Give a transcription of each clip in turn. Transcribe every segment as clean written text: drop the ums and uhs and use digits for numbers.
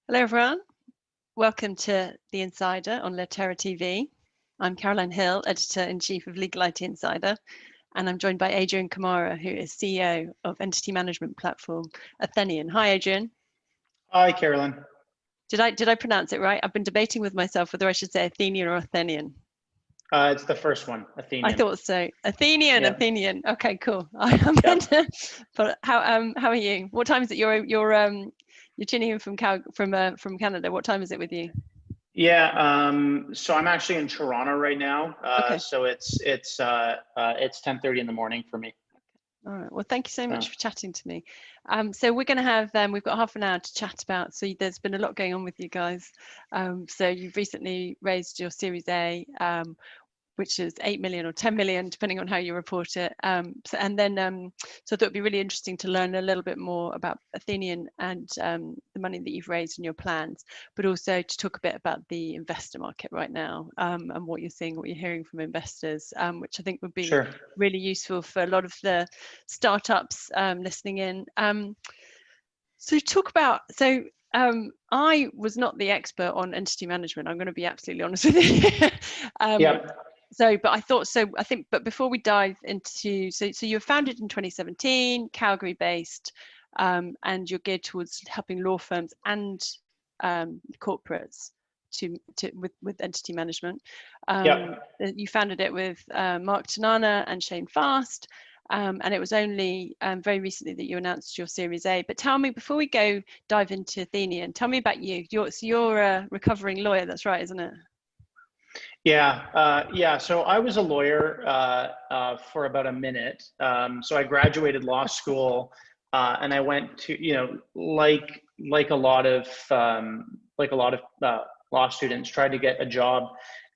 Hello, everyone. Welcome to The Insider on Terra TV. I'm Caroline Hill, Editor-in-Chief of Legal IT Insider, and I'm joined by Adrian Camara, who is CEO of entity management platform Athenian. Hi, Adrian. Hi, Caroline. Did I pronounce it right? I've been debating with myself whether I should say Athenian or Athenian. It's the first one, Athenian. I thought so. Athenian, yeah. Athenian. Okay, cool. But how are you? What time is it? You're tuning in from Canada. What time is it with you? Yeah, so I'm actually in Toronto right now. Okay. So it's 10:30 in the morning for me. All right. Well, thank you so much for chatting to me. So we're going to have we've got half an hour to chat about. So there's been a lot going on with you guys. So you've recently raised your Series A, which is 8 million or 10 million, depending on how you report it. So I thought it'd be really interesting to learn a little bit more about Athenian and the money that you've raised and your plans, but also to talk a bit about the investor market right now and what you're seeing, what you're hearing from investors, which I think would be really useful for a lot of the startups listening in. So talk about, I was not the expert on entity management. I'm going to be absolutely honest with you. But I thought so. I think, but before we dive into, so you were founded in 2017, Calgary-based, and you're geared towards helping law firms and corporates with entity management. You founded it with Mark Tanana and Shane Fast, and it was only very recently that you announced your Series A. But tell me, before we dive into Athenian, tell me about you. You're a recovering lawyer. That's right, isn't it? Yeah. So I was a lawyer for about a minute. So I graduated law school, and I went to, like a lot of law students, tried to get a job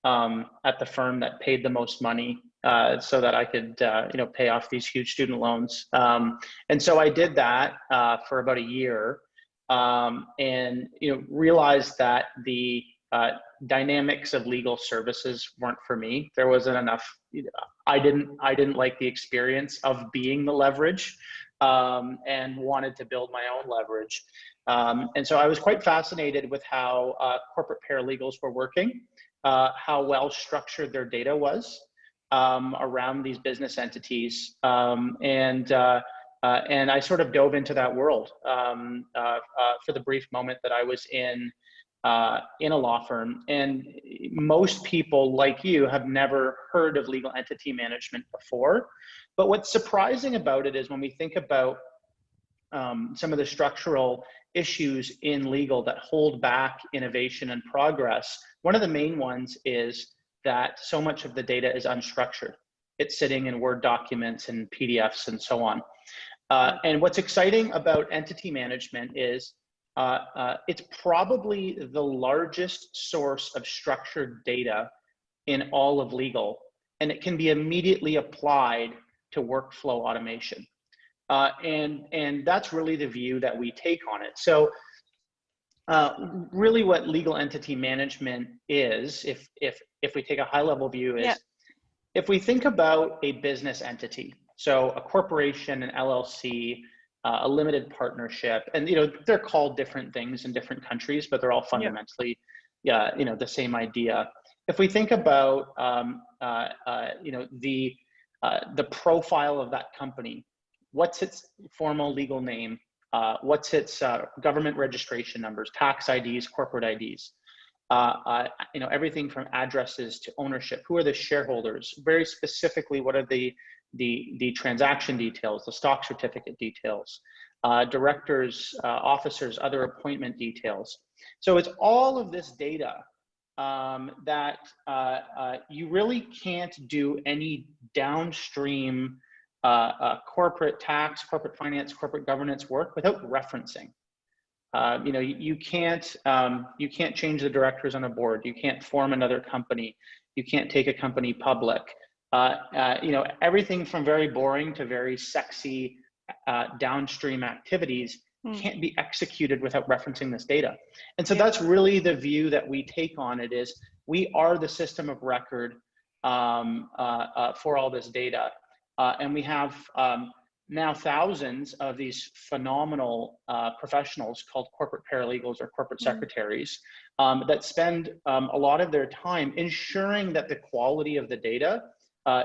at the firm that paid the most money, so that I could pay off these huge student loans. And so I did that for about a year, and realized that the dynamics of legal services weren't for me. There wasn't enough. I didn't like the experience of being the leverage, and wanted to build my own leverage. And so I was quite fascinated with how corporate paralegals were working, how well structured their data was around these business entities, and I sort of dove into that world for the brief moment that I was in a law firm. And most people like you have never heard of legal entity management before. But what's surprising about it is when we think about some of the structural issues in legal that hold back innovation and progress, one of the main ones is that so much of the data is unstructured. It's sitting in Word documents and PDFs and so on. And what's exciting about entity management is it's probably the largest source of structured data in all of legal, and it can be immediately applied to workflow automation. And that's really the view that we take on it. So really what legal entity management is, if we take a high level view, is if we think about a business entity, so a corporation, an LLC, a limited partnership, and they're called different things in different countries, but they're all fundamentally the same idea. If we think about the profile of that company, what's its formal legal name, what's its government registration numbers, tax IDs, corporate IDs, everything from addresses to ownership, who are the shareholders, very specifically what are the transaction details, the stock certificate details, directors, officers, other appointment details. So it's all of this data that you really can't do any downstream corporate tax, corporate finance, corporate governance work without referencing. You can't change the directors on a board. You can't form another company. You can't take a company public. Everything from very boring to very sexy downstream activities can't be executed without referencing this data. And so that's really the view that we take on it, is we are the system of record for all this data. And we have now thousands of these phenomenal professionals called corporate paralegals or corporate secretaries that spend a lot of their time ensuring that the quality of the data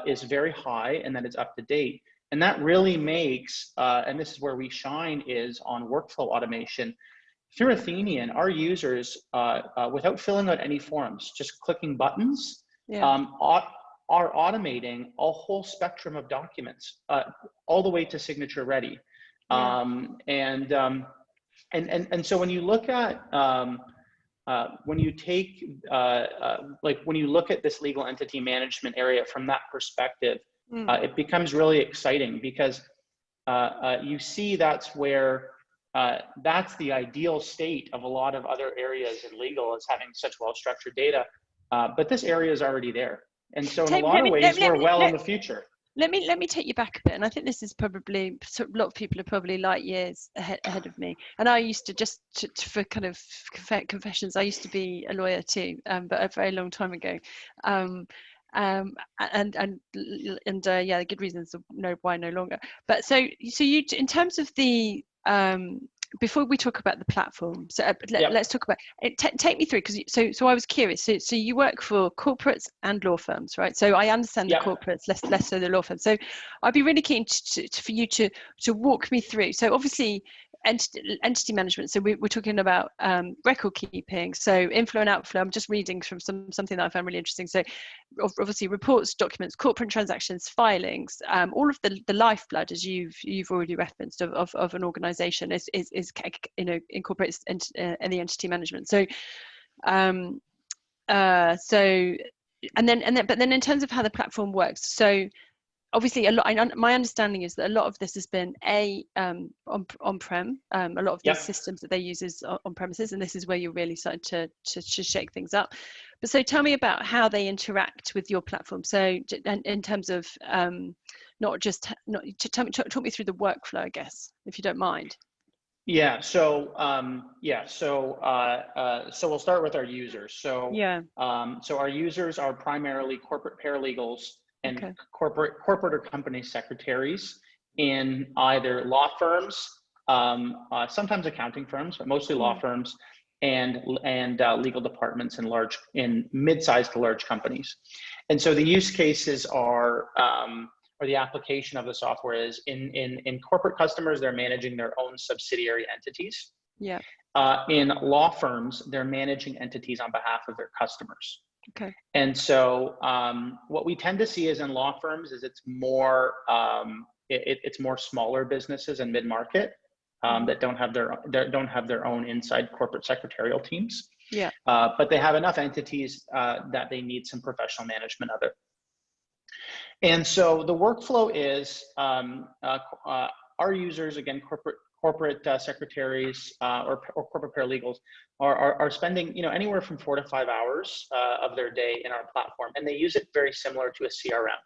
is very high and that it's up to date. And that really makes, and this is where we shine, is on workflow automation. Through Athenian, our users, without filling out any forms, just clicking buttons, are automating a whole spectrum of documents, all the way to signature ready. And so when you look at, when you take, like when you look at this legal entity management area from that perspective, it becomes really exciting because you see that's where, that's the ideal state of a lot of other areas in legal, is having such well-structured data, but this area is already there. And so in a lot of ways, we're well in the future. Let me take you back a bit, and I think this is probably, a lot of people are probably light years ahead of me. And I used to, just for kind of confessions, I used to be a lawyer too, but a very long time ago. Yeah, the good reasons why no longer. But so you, in terms of the before we talk about the platform, so let's talk about it. Take me through, because so I was curious. So you work for corporates and law firms, right? So I understand the corporates, less so the law firms. So I'd be really keen for you to walk me through. So obviously entity management. So we're talking about record keeping. So inflow and outflow. I'm just reading from something that I found really interesting. So obviously reports, documents, corporate transactions, filings, all of the lifeblood, as you've already referenced, of an organization is incorporates in the entity management. So but then in terms of how the platform works, so obviously my understanding is that a lot of this has been on-prem. A lot of these systems that they use is on premises, and this is where you're really starting to shake things up. But so tell me about how they interact with your platform. So in terms of talk me through the workflow, I guess, if you don't mind. Yeah. So so we'll start with our users. So so our users are primarily corporate paralegals and corporate or company secretaries in either law firms, sometimes accounting firms, but mostly law firms, and legal departments in mid-sized to large companies. And so the use cases are, or the application of the software is in corporate customers, they're managing their own subsidiary entities. In law firms, they're managing entities on behalf of their customers. And so what we tend to see is in law firms is it's more smaller businesses and mid-market that don't have their own inside corporate secretarial teams. But they have enough entities that they need some professional management of it. And so the workflow is our users, again, corporate secretaries or corporate paralegals are spending anywhere from 4 to 5 hours of their day in our platform, and they use it very similar to a CRM.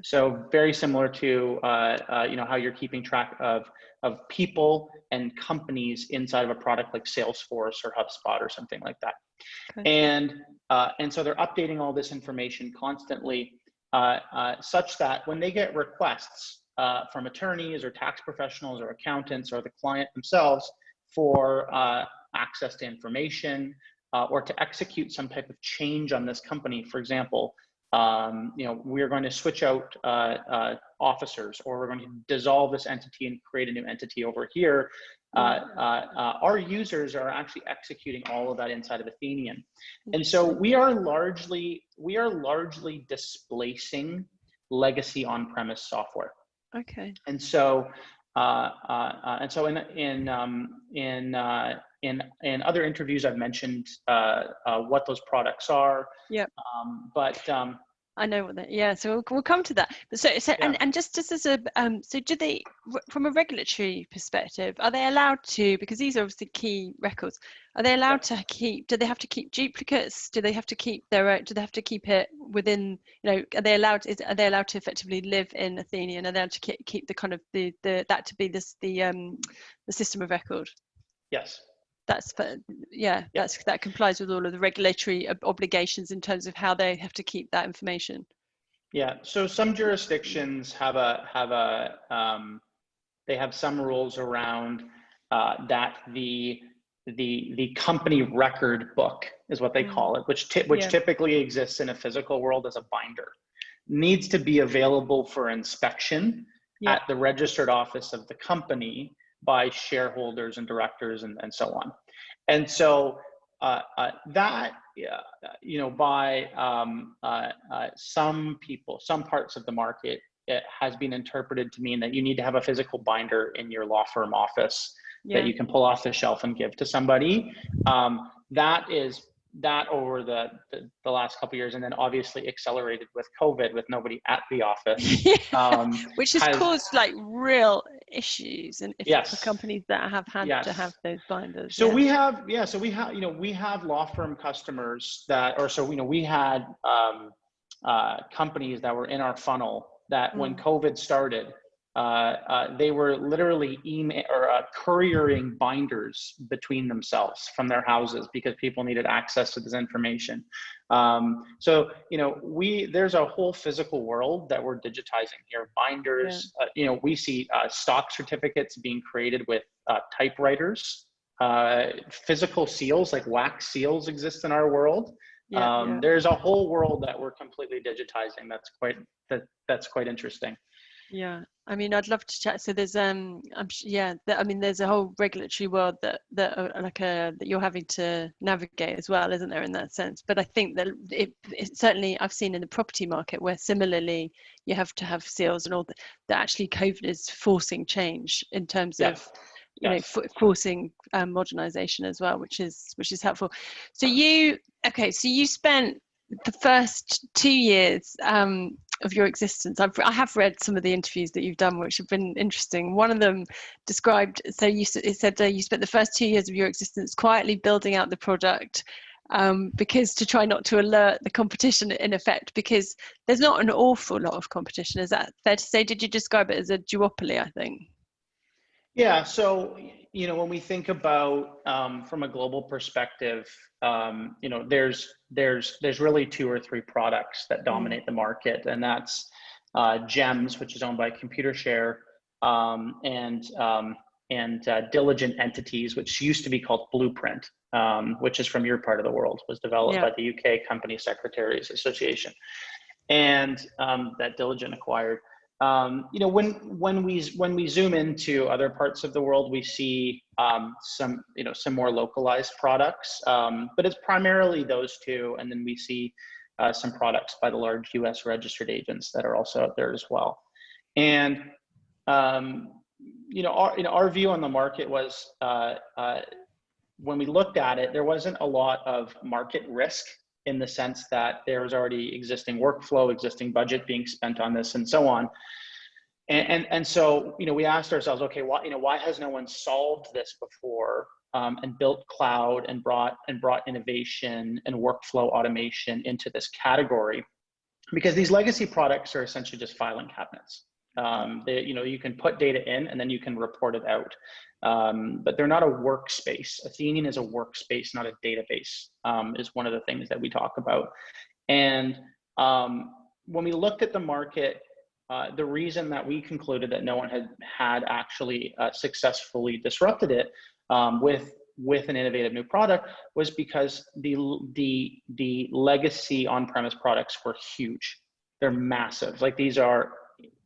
So very similar to how you're keeping track of people and companies inside of a product like Salesforce or HubSpot or something like that. And so they're updating all this information constantly, such that when they get requests from attorneys or tax professionals or accountants or the client themselves for access to information or to execute some type of change on this company, for example, we're going to switch out officers, or we're going to dissolve this entity and create a new entity over here. Our users are actually executing all of that inside of Athenian. And so we are largely displacing legacy on-premise software. And so in other interviews, I've mentioned what those products are. But I know what that. So we'll come to that. But so and just as a so do they, from a regulatory perspective, are they allowed to, because these are obviously key records, are they allowed to keep? Do they have to keep duplicates? Do they have to keep their own? Do they have to keep it within? Are they allowed? Are they allowed to effectively live in Athenian? Are they allowed to keep the kind of the system of record? Yes. That complies with all of the regulatory obligations in terms of how they have to keep that information. So some jurisdictions have a They have some rules around that the company record book is what they call it, which typically exists in a physical world as a binder, needs to be available for inspection at the registered office of the company by shareholders and directors and so on. And so that, you know, by some people, some parts of the market, it has been interpreted to mean that you need to have a physical binder in your law firm office that you can pull off the shelf and give to somebody. That over the last couple of years, and then obviously accelerated with COVID, with nobody at the office, which has caused like real issues and for companies that have had to have those binders. So we have, you know, we have law firm customers that, or so, you know, we had companies that were in our funnel that when COVID started, they were literally couriering binders between themselves from their houses because people needed access to this information. So, you know, there's a whole physical world that we're digitizing here. Binders, you know, we see stock certificates being created with typewriters. Physical seals, like wax seals, exist in our world. There's a whole world that we're completely digitizing. That's quite interesting. Yeah, I mean, I'd love to chat. So there's I mean, there's a whole regulatory world that you're having to navigate as well, isn't there, in that sense? But I think that it certainly, I've seen in the property market where similarly you have to have seals and all that actually COVID is forcing change in terms of you know, forcing modernization as well, which is helpful. So you spent the first 2 years of your existence. I have read some of the interviews that you've done, which have been interesting. One of them described, so you said you spent the first 2 years of your existence quietly building out the product, because to try not to alert the competition, in effect, because there's not an awful lot of competition. Is that fair to say? Did you describe it as a duopoly, I think? Yeah, so, you know, when we think about from a global perspective, you know, there's really 2 or 3 products that dominate the market, and that's GEMS, which is owned by Computershare, and Diligent Entities, which used to be called Blueprint, which is from your part of the world, was developed by the UK Company Secretaries Association, and that Diligent acquired. You know, when we zoom into other parts of the world, we see some more localized products, but it's primarily those 2, and then we see some products by the large U.S. registered agents that are also out there as well. And you know, our view on the market was, when we looked at it, there wasn't a lot of market risk, in the sense that there was already existing workflow, existing budget being spent on this, and so on. And so, you know, we asked ourselves, okay, why has no one solved this before, and built cloud and brought innovation and workflow automation into this category? Because these legacy products are essentially just filing cabinets. You know, you can put data in and then you can report it out. But they're not a workspace. Athenian is a workspace, not a database, is one of the things that we talk about. And when we looked at the market, the reason that we concluded that no one had actually successfully disrupted it with an innovative new product was because the legacy on-premise products were huge. They're massive. Like, these are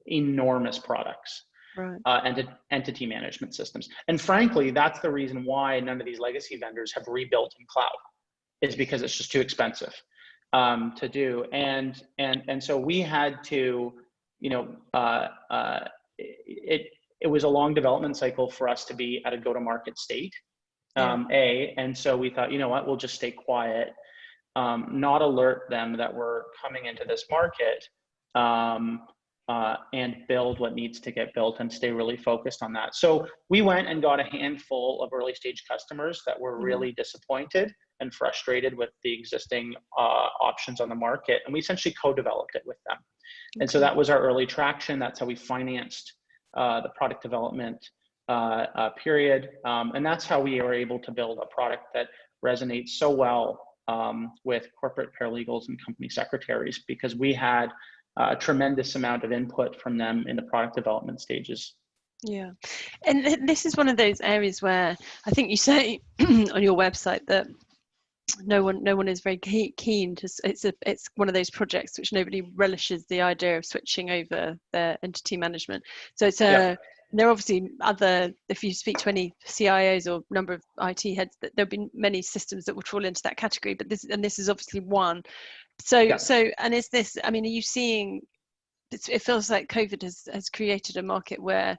enormous products. Right. And entity management systems. And frankly, that's the reason why none of these legacy vendors have rebuilt in cloud, is because it's just too expensive to do. And so we had to, you know, it was a long development cycle for us to be at a go-to-market state, and so we thought, you know what, we'll just stay quiet, not alert them that we're coming into this market, and build what needs to get built and stay really focused on that. So we went and got a handful of early stage customers that were really disappointed and frustrated with the existing options on the market, and we essentially co-developed it with them. And so that was our early traction. That's how we financed the product development period, and that's how we were able to build a product that resonates so well with corporate paralegals and company secretaries, because we had a tremendous amount of input from them in the product development stages. Yeah, and this is one of those areas where I think you say on your website that no one is very keen to. It's one of those projects which nobody relishes the idea of switching over their entity management. So it's Yeah. a. There are obviously other. If you speak to any CIOs or number of IT heads, that there'll be many systems that would fall into that category. But this is obviously one. So and is this? I mean, are you seeing? It feels like COVID has created a market where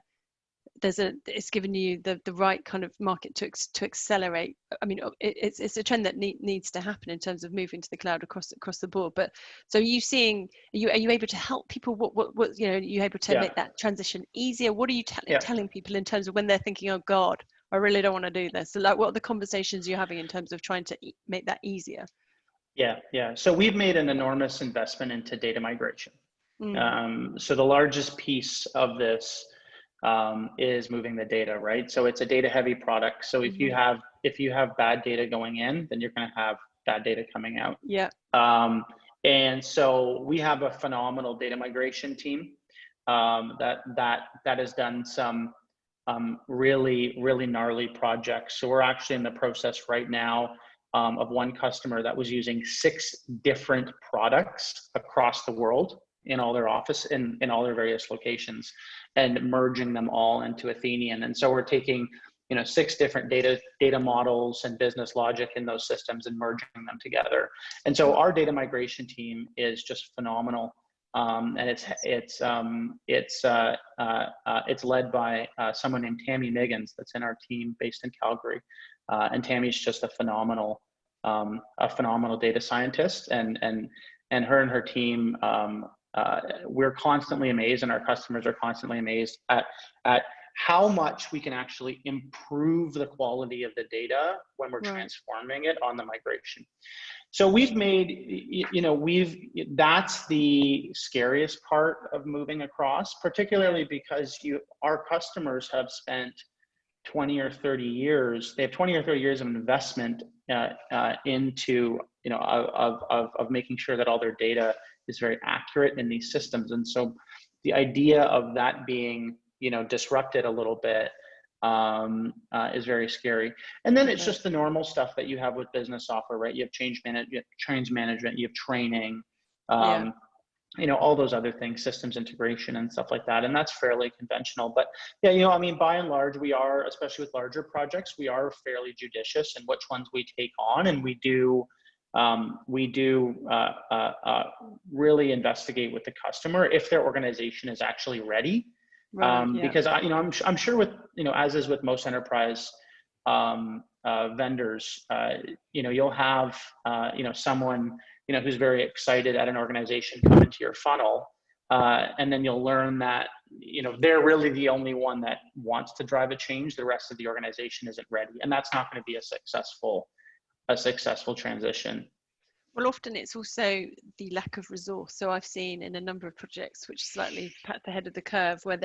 it's given you the right kind of market to accelerate. I mean, it's a trend that needs to happen in terms of moving to the cloud across the board. But so are you seeing, are you able to help people? What you know, are you able to make that transition easier? What are you telling people in terms of when they're thinking, oh God, I really don't want to do this? So like, what are the conversations you're having in terms of trying to make that easier? Yeah. So we've made an enormous investment into data migration. So the largest piece of this is moving the data, right? So it's a data heavy product. So if you have bad data going in, then you're going to have bad data coming out. Yeah. And so we have a phenomenal data migration team that has done some really gnarly projects. So we're actually in the process right now of one customer that was using 6 different products across the world in all their office in all their various locations, and merging them all into Athenian. And so we're taking 6 different data models and business logic in those systems and merging them together. And so our data migration team is just phenomenal. And it's led by someone named Tammy Miggins that's in our team based in Calgary, and Tammy's just a phenomenal data scientist, and her and her team. We're constantly amazed, and our customers are constantly amazed at how much we can actually improve the quality of the data when we're transforming it on the migration. So we've made, that's the scariest part of moving across, particularly because our customers have spent 20 or 30 years, they have 20 or 30 years of investment into, of making sure that all their data is very accurate in these systems. And so the idea of that being, disrupted a little bit is very scary. And then it's just the normal stuff that you have with business software, right? You have change management, you have training, all those other things, systems integration and stuff like that. And that's fairly conventional. But yeah, by and large, we are, especially with larger projects, we are fairly judicious in which ones we take on, and we do really investigate with the customer if their organization is actually ready. Because I'm sure with, as is with most enterprise vendors, you'll have someone who's very excited at an organization come into your funnel, and then you'll learn that they're really the only one that wants to drive a change. The rest of the organization isn't ready, and that's not going to be a successful transition. Well, often it's also the lack of resource. So I've seen in a number of projects which are slightly at the head of the curve, where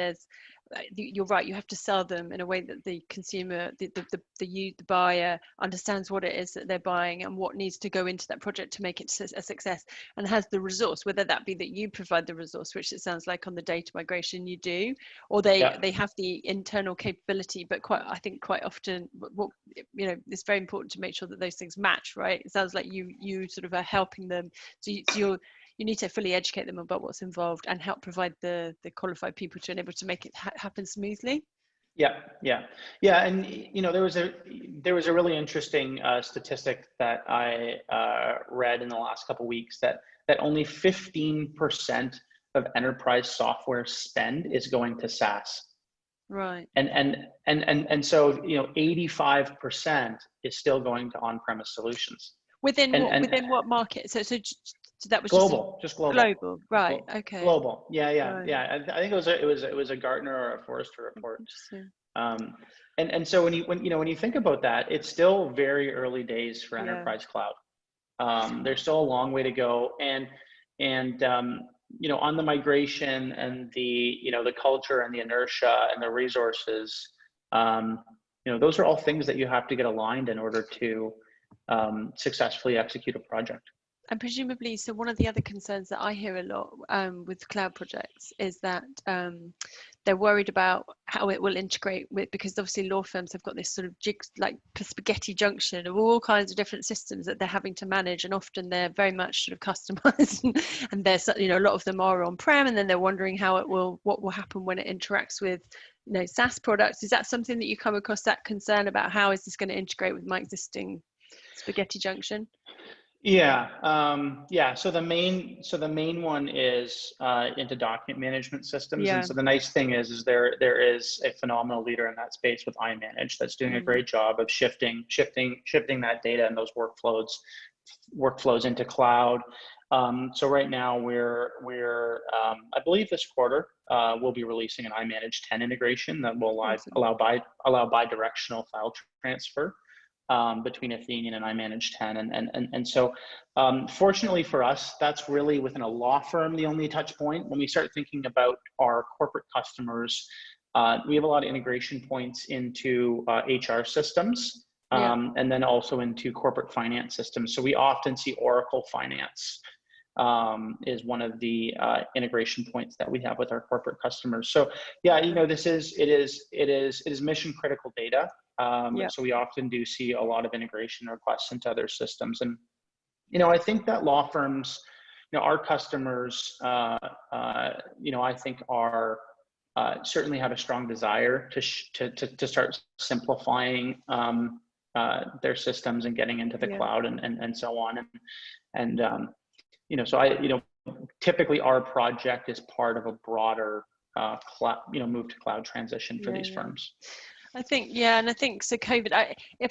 you're right, you have to sell them in a way that the consumer, the buyer understands what it is that they're buying and what needs to go into that project to make it a success, and has the resource, whether that be that you provide the resource, which it sounds like on the data migration you do, or they have the internal capability. But I think quite often, it's very important to make sure that those things match, right? It sounds like you sort of are helping them. So you need to fully educate them about what's involved and help provide the qualified people to enable to make it happen smoothly. Yeah. And there was a really interesting statistic that I read in the last couple of weeks that only 15% of enterprise software spend is going to SaaS. Right. And so 85% is still going to on-premise solutions. Within what market? So that was global, just global. Global, right? Okay. Global, yeah. Right. Yeah. I think it was a Gartner or a Forrester report. Interesting. And so when you think about that, it's still very early days for enterprise cloud. There's still a long way to go, and on the migration and the culture and the inertia and the resources, those are all things that you have to get aligned in order to successfully execute a project. And presumably, so one of the other concerns that I hear a lot with cloud projects is that they're worried about how it will integrate with, because obviously law firms have got this sort of like spaghetti junction of all kinds of different systems that they're having to manage, and often they're very much sort of customized, and there's, you know, a lot of them are on-prem, and then they're wondering what will happen when it interacts with, you know, SaaS products. Is that something that you come across, that concern about how is this going to integrate with my existing spaghetti junction? Yeah, yeah. So the main one is into document management systems, and Yeah. so the nice thing is there is a phenomenal leader in that space with iManage that's doing a great job of shifting that data and those workflows into cloud. So right now we're I believe this quarter we'll be releasing an iManage 10 integration that will allow bi-directional file transfer between Athenian and iManage 10. And so fortunately for us, that's really within a law firm the only touch point. When we start thinking about our corporate customers, we have a lot of integration points into HR systems, and then also into corporate finance systems. So we often see Oracle Finance is one of the integration points that we have with our corporate customers. So yeah, you know, it is mission critical data. So we often do see a lot of integration requests into other systems. And, you know, I think that law firms, you know, our customers, you know, I think are certainly have a strong desire to start simplifying their systems and getting into the cloud and so on. And you know, so you know, typically our project is part of a broader cloud, you know, move to cloud transition for these firms. I think, and I think so. COVID.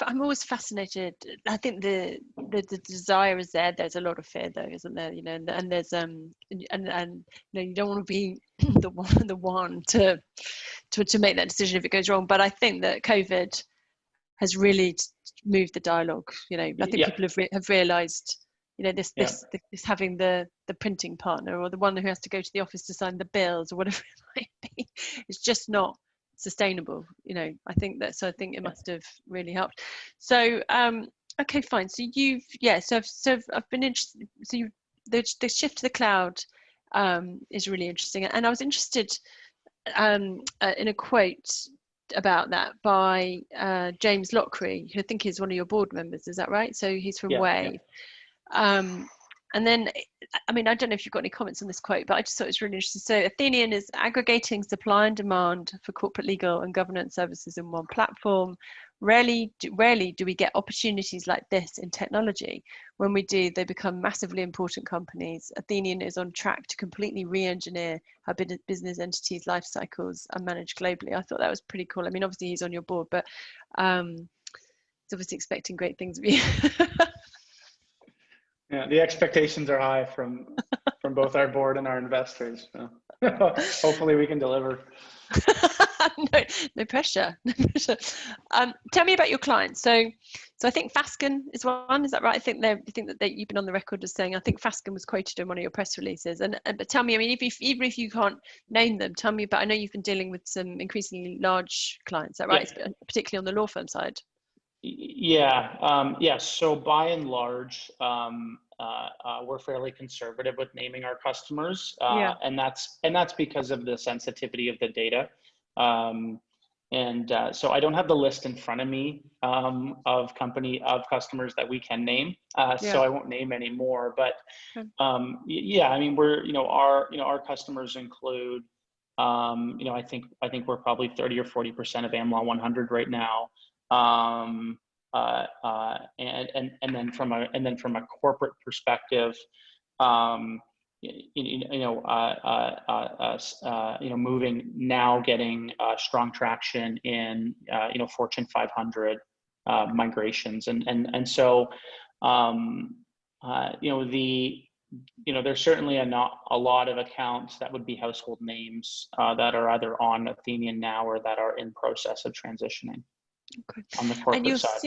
I'm always fascinated. I think the desire is there. There's a lot of fear, though, isn't there? You know, and there's and you know, you don't want to be the one to make that decision if it goes wrong. But I think that COVID has really moved the dialogue. You know, I think people have realised, you know, this having the printing partner or the one who has to go to the office to sign the bills or whatever it might be, it's just not sustainable. You know, I think it must have really helped. So okay, fine. So so I've been interested. So the shift to the cloud is really interesting, and I was interested in a quote about that by James Lockery, who I think is one of your board members. Is that right? So he's from Wave. And then, I mean, I don't know if you've got any comments on this quote, but I just thought it was really interesting. So Athenian is aggregating supply and demand for corporate legal and governance services in one platform. Rarely do we get opportunities like this in technology. When we do, they become massively important companies. Athenian is on track to completely re-engineer how business entities' life cycles are managed globally. I thought that was pretty cool. I mean, obviously he's on your board, but he's obviously expecting great things of you. Yeah, the expectations are high from both our board and our investors. So hopefully we can deliver. No pressure. Tell me about your clients. So I think Fasken is one. Is that right? I think that you've been on the record as saying, I think Fasken was quoted in one of your press releases. But tell me, I mean, even if you can't name them, tell me about. I know you've been dealing with some increasingly large clients. Is that right? Yeah. Particularly on the law firm side. Yeah. So by and large, we're fairly conservative with naming our customers, and that's because of the sensitivity of the data. So I don't have the list in front of me of customers that we can name, so I won't name any more. But yeah, I mean, our customers include, I think we're probably 30 or 40% of AmLaw 100 right now. And then from a corporate perspective, moving now, getting strong traction in Fortune 500 migrations, and so there's certainly not a lot of accounts that would be household names that are either on Athenian now or that are in process of transitioning. Okay. on the And corporate side.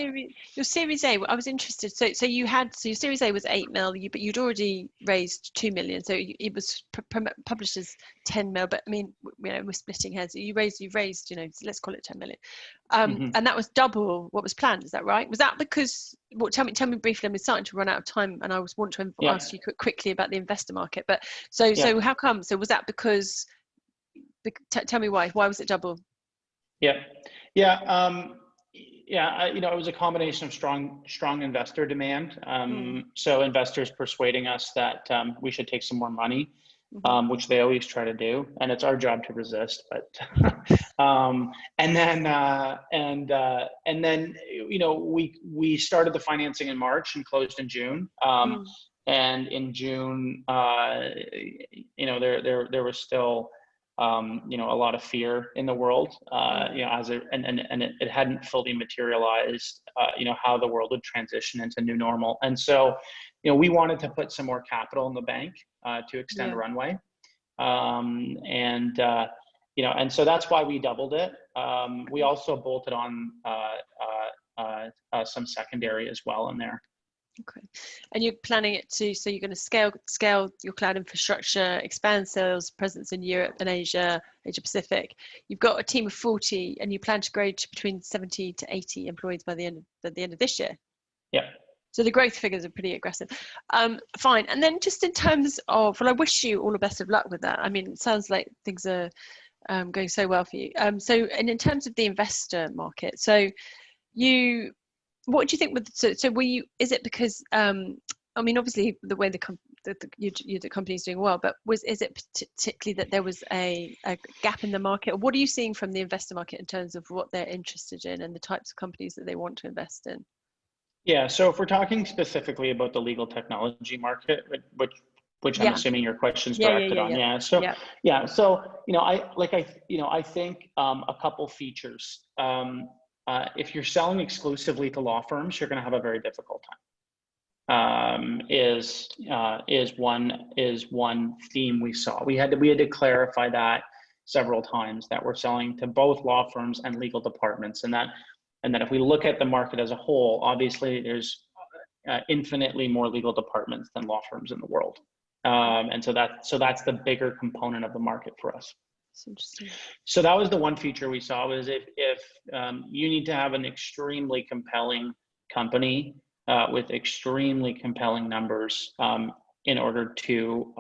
your Series A, I was interested. So your Series A was 8 mil, but you'd already raised 2 million. So it was published as 10 mil. But I mean, we're splitting hairs. You've raised, let's call it 10 million. And that was double what was planned. Is that right? Was that because? Well, tell me briefly. I'm starting to run out of time, and I want to ask you quickly about the investor market. But so how come? So was that because? Tell me why. Why was it double? Yeah. Yeah. It was a combination of strong investor demand. So investors persuading us that we should take some more money, which they always try to do, and it's our job to resist. But and then we started the financing in March and closed in June. And in June, there was still a lot of fear in the world, it hadn't fully materialized, how the world would transition into new normal. And so, we wanted to put some more capital in the bank to extend runway. And so that's why we doubled it. We also bolted on some secondary as well in there. Okay. And you're planning it so you're going to scale your cloud infrastructure, expand sales presence in Europe and Asia Pacific. You've got a team of 40 and you plan to grow to between 70 to 80 employees by the end of this year. Yeah. So the growth figures are pretty aggressive. Fine. And then just in terms of, well, I wish you all the best of luck with that. I mean, it sounds like things are going so well for you. And in terms of the investor market, what do you think with is it because obviously the way the company's doing well, but is it particularly that there was a gap in the market? Or what are you seeing from the investor market in terms of what they're interested in and the types of companies that they want to invest in? Yeah, so if we're talking specifically about the legal technology market, which I'm assuming your question's directed on. I think a couple features. If you're selling exclusively to law firms, you're going to have a very difficult time. Is one theme we saw. We had to clarify that several times, that we're selling to both law firms and legal departments, and that if we look at the market as a whole, obviously there's infinitely more legal departments than law firms in the world, and so that's the bigger component of the market for us. Interesting. So that was the one feature we saw, was if you need to have an extremely compelling company with extremely compelling numbers in order to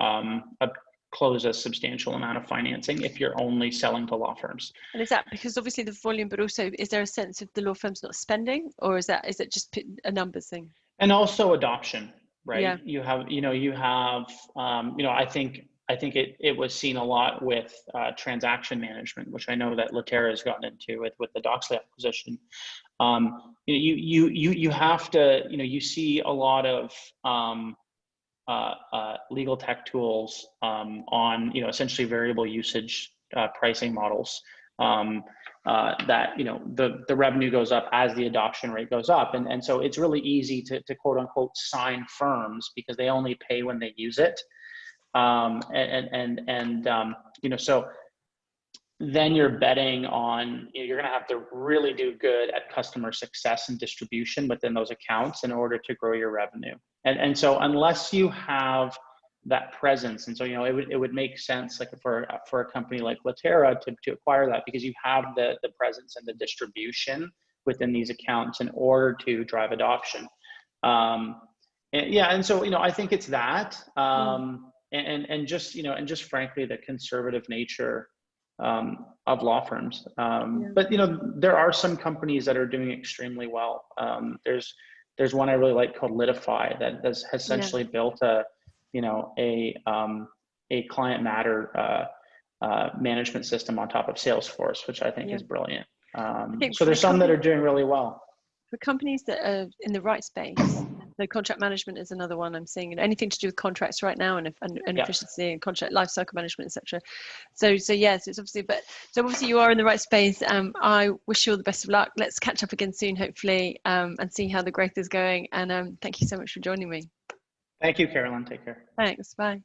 close a substantial amount of financing if you're only selling to law firms. And is that because obviously the volume, but also is there a sense of the law firms not spending, or is it just a numbers thing? And also adoption, right? Yeah. I think it was seen a lot with transaction management, which I know that Latera has gotten into with the Doxley acquisition. You have to, you see a lot of legal tech tools on, essentially variable usage pricing models that, the revenue goes up as the adoption rate goes up. And so it's really easy to quote unquote sign firms because they only pay when they use it. So then you're betting on, you're going to have to really do good at customer success and distribution within those accounts in order to grow your revenue. And so unless you have that presence, and so, it would make sense, like for a company like Latera to acquire that, because you have the presence and the distribution within these accounts in order to drive adoption. And so, I think it's that. And just frankly, the conservative nature of law firms. But there are some companies that are doing extremely well. There's one I really like called Litify that has essentially built a client matter management system on top of Salesforce, which I think is brilliant. So there's some that are doing really well. For companies that are in the right space, the contract management is another one I'm seeing, anything to do with contracts right now and efficiency and contract lifecycle management, etc. So yes, it's obviously, so obviously you are in the right space. I wish you all the best of luck. Let's catch up again soon, hopefully, and see how the growth is going. And thank you so much for joining me. Thank you, Carolyn. Take care. Thanks. Bye.